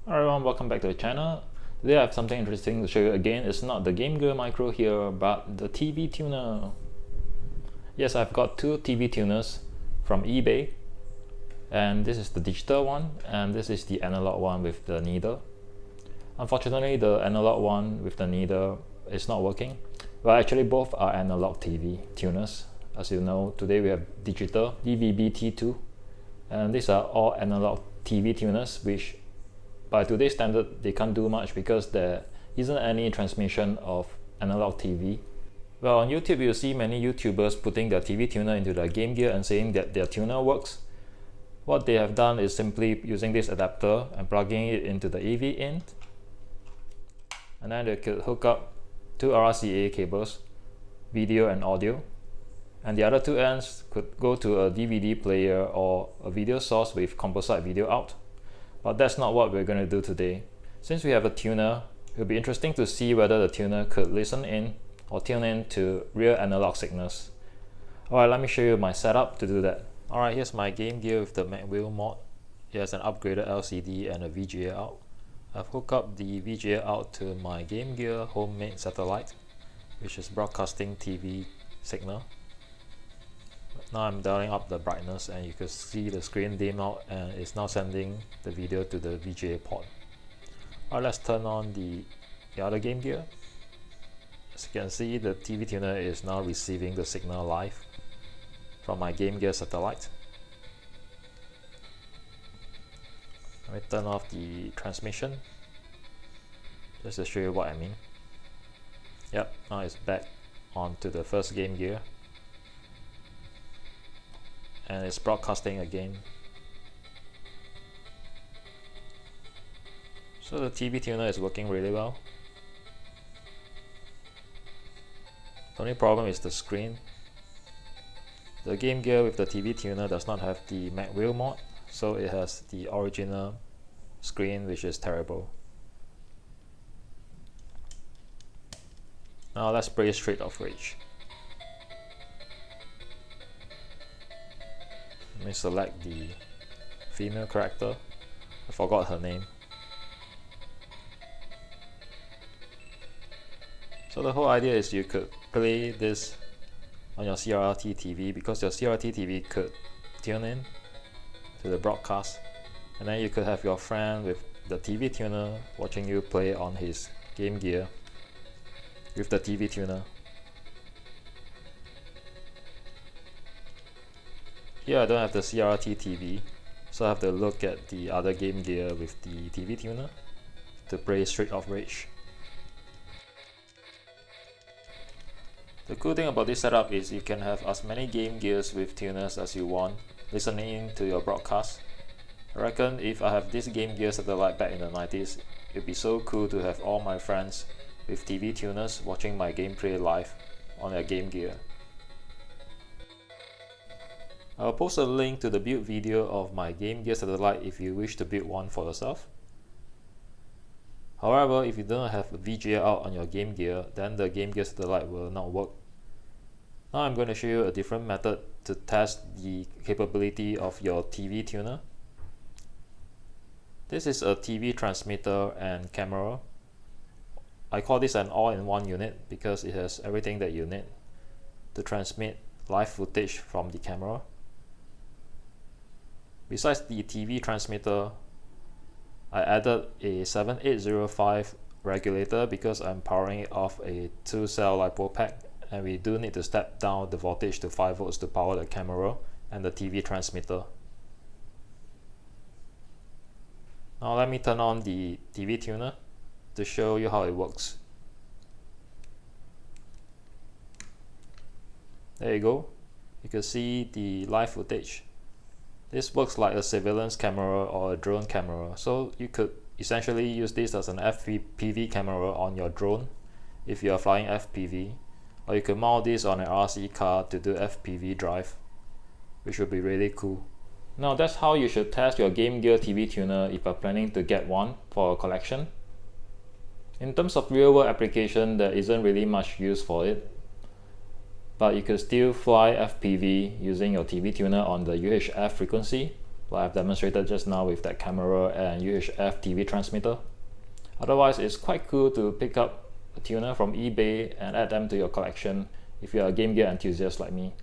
Alright everyone, welcome back to the channel. Today I have something interesting to show you again. It's not the GameGear Micro here, but the TV tuner. Yes, I've got two TV tuners from eBay, and this is the digital one and this is the analog one with the needle. Unfortunately, the analog one with the needle is not working. Well, actually both are analog TV tuners. As you know, today we have digital DVB-T2, and these are all analog TV tuners, which by today's standard they can't do much because there isn't any transmission of analog TV. Well, on YouTube you'll see many YouTubers putting their TV tuner into their Game Gear and saying that their tuner works. What they have done is simply using this adapter and plugging it into the AV in, and then they could hook up two RCA cables, video and audio, and the other two ends could go to a DVD player or a video source with composite video out. But that's not what we're going to do today. Since we have a tuner, it will be interesting to see whether the tuner could listen in or tune in to real analog signals. Alright, let me show you my setup to do that. Alright, here's my Game Gear with the MacWheel mod. It has an upgraded LCD and a VGA-out. I've hooked up the VGA-out to my Game Gear homemade satellite, which is broadcasting TV signal. Now I'm dialing up the brightness and you can see the screen dim out, and it's now sending the video to the VGA port. Alright, let's turn on the other Game Gear. As you can see, the TV tuner is now receiving the signal live from my Game Gear satellite. Let me turn off the transmission just to show you what I mean. Yep, now it's back onto the first Game Gear, and it's broadcasting again. So the TV tuner is working really well. The only problem is the screen. The Game Gear with the TV tuner does not have the MacWheel mod, so it has the original screen, which is terrible. Now let's play Street of Rage. Let me select the female character. I forgot her name. So the whole idea is you could play this on your CRT TV, because your CRT TV could tune in to the broadcast, and then you could have your friend with the TV tuner watching you play on his Game Gear with the TV tuner. Here I don't have the CRT TV, so I have to look at the other Game Gear with the TV tuner to play Street of Rage. The cool thing about this setup is you can have as many Game Gears with tuners as you want listening in to your broadcast. I reckon if I have this Game Gear satellite back in the 90s, it'd be so cool to have all my friends with TV tuners watching my gameplay live on their Game Gear. I'll post a link to the build video of my Game Gear satellite if you wish to build one for yourself. However, if you don't have a VGA-out on your Game Gear, then the Game Gear satellite will not work. Now I'm going to show you a different method to test the capability of your TV tuner. This is a TV transmitter and camera. I call this an all-in-one unit because it has everything that you need to transmit live footage from the camera. Besides the TV transmitter, I added a 7805 regulator because I'm powering it off a 2-cell LiPo pack, and we do need to step down the voltage to 5 volts to power the camera and the TV transmitter. Now let me turn on the TV tuner to show you how it works. There you go. You can see the live footage. This works like a surveillance camera or a drone camera, so you could essentially use this as an FPV camera on your drone if you are flying FPV, or you could mount this on an RC car to do FPV drive, which would be really cool. Now that's how you should test your Game Gear TV tuner if you're planning to get one for a collection. In terms of real world application, there isn't really much use for it, but you could still fly FPV using your TV tuner on the UHF frequency like I've demonstrated just now with that camera and UHF TV transmitter. Otherwise, it's quite cool to pick up a tuner from eBay and add them to your collection if you're a Game Gear enthusiast like me.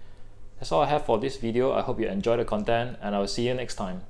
That's all I have for this video. I hope you enjoy the content, and I will see you next time.